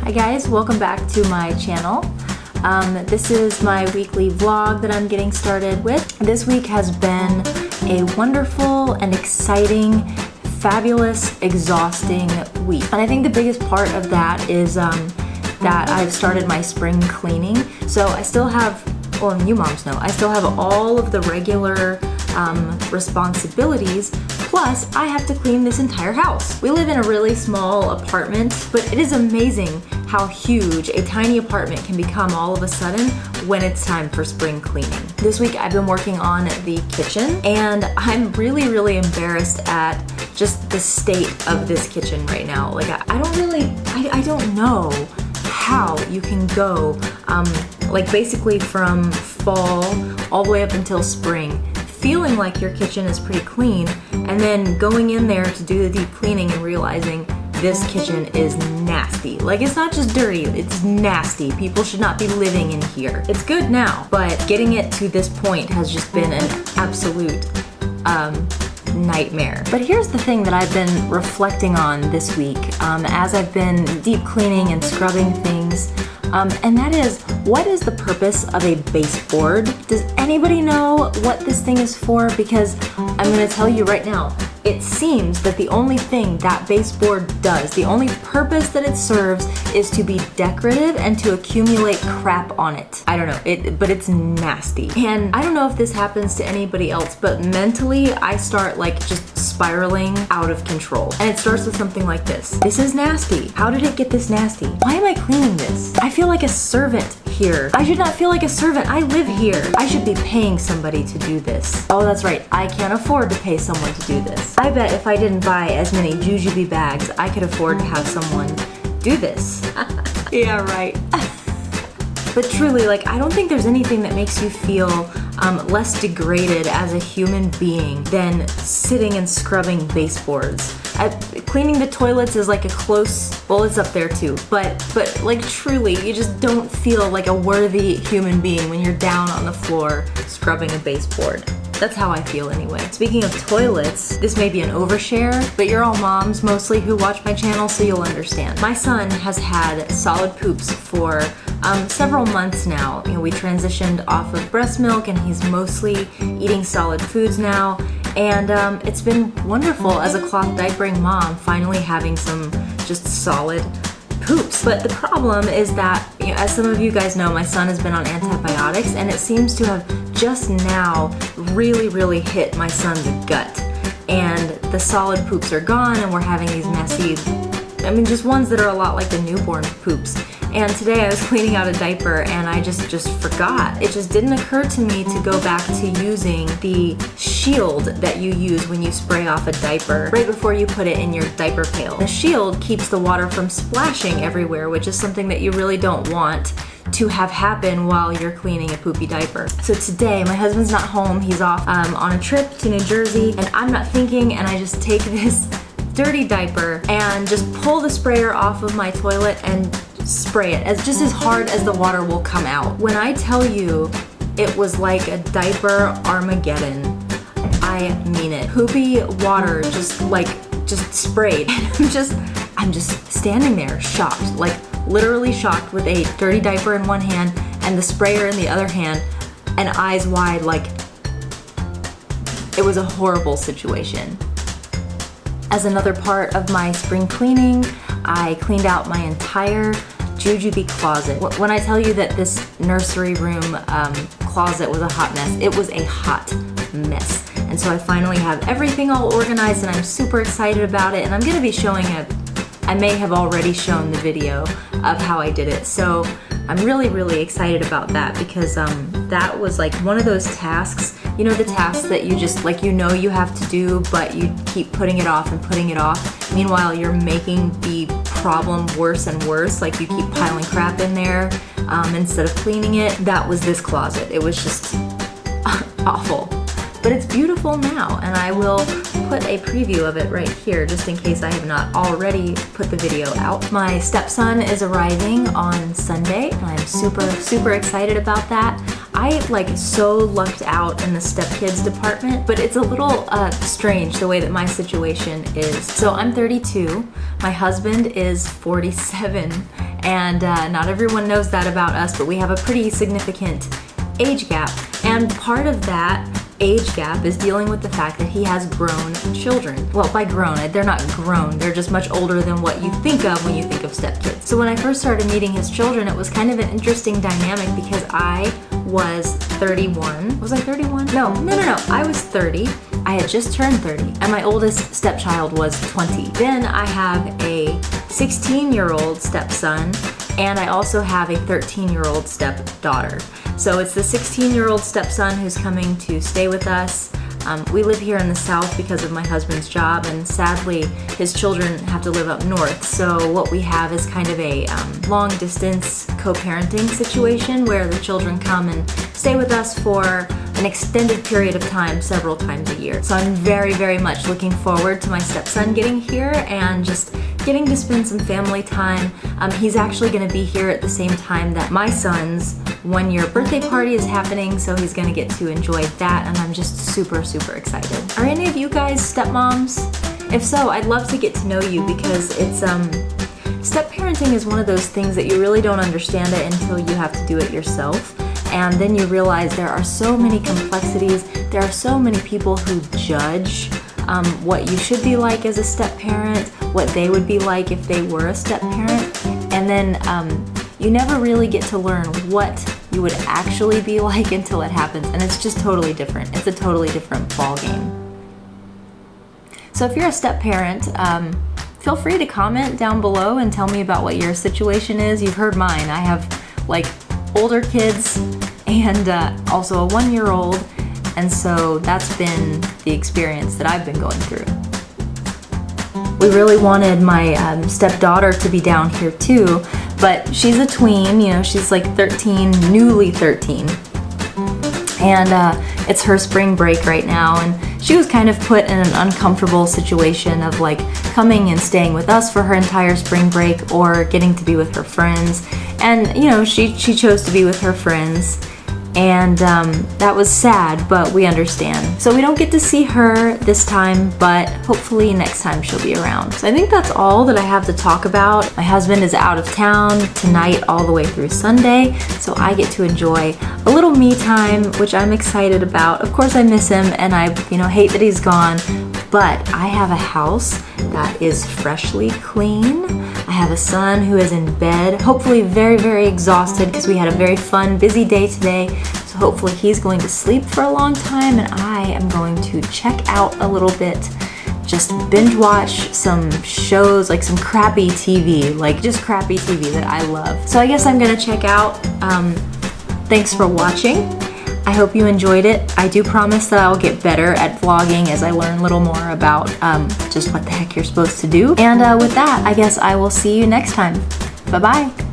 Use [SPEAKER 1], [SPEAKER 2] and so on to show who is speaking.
[SPEAKER 1] Hi guys, welcome back to my channel. This is my weekly vlog that I'm getting started with. This week has been a wonderful and exciting, fabulous, exhausting week. And I think the biggest part of that is that I've started my spring cleaning. So I still have, well, you moms know, I still have all of the regular responsibilities, plus I have to clean this entire house. We live in a really small apartment, but it is amazing how huge a tiny apartment can become all of a sudden when it's time for spring cleaning. This week I've been working on the kitchen, and I'm really embarrassed at just the state of this kitchen right now. Like I don't know how you can go like basically from fall all the way up until spring feeling like your kitchen is pretty clean, and then going in there to do the deep cleaning and realizing this kitchen is nasty. Like, it's not just dirty, it's nasty. People should not be living in here. It's good now, but getting it to this point has just been an absolute nightmare. But here's the thing that I've been reflecting on this week as I've been deep cleaning and scrubbing things, and that is, what is the purpose of a baseboard? Does anybody know what this thing is for? Because I'm gonna tell you right now, it seems that the only thing that baseboard does, the only purpose that it serves, is to be decorative and to accumulate crap on it. I don't know, but it's nasty. And I don't know if this happens to anybody else, but mentally I start like just spiraling out of control. And it starts with something like this. This is nasty. How did it get this nasty? Why am I cleaning this? I feel like a servant here. I should not feel like a servant. I live here. I should be paying somebody to do this. Oh, that's right. I can't afford to pay someone to do this. I bet if I didn't buy as many jujube bags, I could afford to have someone do this. Yeah, right. But truly, like, I don't think there's anything that makes you feel less degraded as a human being than sitting and scrubbing baseboards. Cleaning the toilets is like a close, well, it's up there too, but like truly, you just don't feel like a worthy human being when you're down on the floor scrubbing a baseboard. That's how I feel anyway. Speaking of toilets, this may be an overshare, but you're all moms mostly who watch my channel, so you'll understand. My son has had solid poops for several months now. You know, we transitioned off of breast milk and he's mostly eating solid foods now. And it's been wonderful as a cloth diapering mom, finally having some just solid poops. But the problem is that, you know, as some of you guys know, my son has been on antibiotics, and it seems to have just now really hit my son's gut. And the solid poops are gone, and we're having these messy, I mean, just ones that are a lot like the newborn poops. And today I was cleaning out a diaper and I just forgot. It just didn't occur to me to go back to using the shield that you use when you spray off a diaper right before you put it in your diaper pail. The shield keeps the water from splashing everywhere, which is something that you really don't want to have happen while you're cleaning a poopy diaper. So today, my husband's not home. He's off on a trip to New Jersey, and I'm not thinking, and I just take this dirty diaper and just pull the sprayer off of my toilet and spray it as hard as the water will come out. When I tell you it was like a diaper Armageddon, I mean it. Poopy water just sprayed. I'm just standing there shocked, like literally shocked, with a dirty diaper in one hand and the sprayer in the other hand, and eyes wide, like it was a horrible situation. As another part of my spring cleaning, I cleaned out my entire jujube closet. When I tell you that this nursery room closet was a hot mess, it was a hot mess. And so I finally have everything all organized, and I'm super excited about it. And I'm gonna be showing I may have already shown the video of how I did it. So I'm really excited about that, because that was like one of those tasks, you know, the tasks that you just, like, you know you have to do, but you keep putting it off and putting it off. Meanwhile, you're making the problem worse and worse, like you keep piling crap in there instead of cleaning it. That was this closet. It was just awful. But it's beautiful now, and I will put a preview of it right here just in case I have not already put the video out. My stepson is arriving on Sunday, and I'm super excited about that. I like so lucked out in the stepkids department, but it's a little strange the way that my situation is. So I'm 32, my husband is 47, And not everyone knows that about us, but we have a pretty significant age gap. And part of that age gap is dealing with the fact that he has grown children. Well, by grown, they're not grown, they're just much older than what you think of when you think of stepkids. So when I first started meeting his children, it was kind of an interesting dynamic because I was 31. Was I 31? No, I was 30. I had just turned 30, and my oldest stepchild was 20. Then I have a 16-year-old stepson, and I also have a 13-year-old stepdaughter. So it's the 16-year-old stepson who's coming to stay with us. We live here in the South because of my husband's job, and sadly his children have to live up north. So what we have is kind of a long-distance co-parenting situation where the children come and stay with us for an extended period of time, several times a year. So I'm very, very much looking forward to my stepson getting here and just getting to spend some family time. He's actually going to be here at the same time that my son's one-year birthday party is happening, so he's going to get to enjoy that, and I'm just super, super excited. Are any of you guys stepmoms? If so, I'd love to get to know you because it's step-parenting is one of those things that you really don't understand it until you have to do it yourself. And then you realize there are so many complexities, there are so many people who judge what you should be like as a step-parent, what they would be like if they were a step-parent, and then you never really get to learn what you would actually be like until it happens, and it's just totally different. It's a totally different ball game. So if you're a step-parent, feel free to comment down below and tell me about what your situation is. You've heard mine. I have like older kids and also a 1-year-old, and so that's been the experience that I've been going through. We really wanted my stepdaughter to be down here too, but she's a tween, you know, she's like 13, newly 13, and it's her spring break right now, and she was kind of put in an uncomfortable situation of like coming and staying with us for her entire spring break or getting to be with her friends. And you know, she chose to be with her friends, and that was sad, but we understand. So we don't get to see her this time, but hopefully next time she'll be around. So I think that's all that I have to talk about. My husband is out of town tonight all the way through Sunday, so I get to enjoy a little me time, which I'm excited about. Of course I miss him, and I hate that he's gone, but I have a house that is freshly clean. I have a son who is in bed, hopefully very, very exhausted because we had a very fun, busy day today. So hopefully he's going to sleep for a long time, and I am going to check out a little bit, just binge watch some shows, like some crappy TV, like just crappy TV that I love. So I guess I'm gonna check out. Thanks for watching. I hope you enjoyed it. I do promise that I will get better at vlogging as I learn a little more about just what the heck you're supposed to do. And with that, I guess I will see you next time. Bye-bye.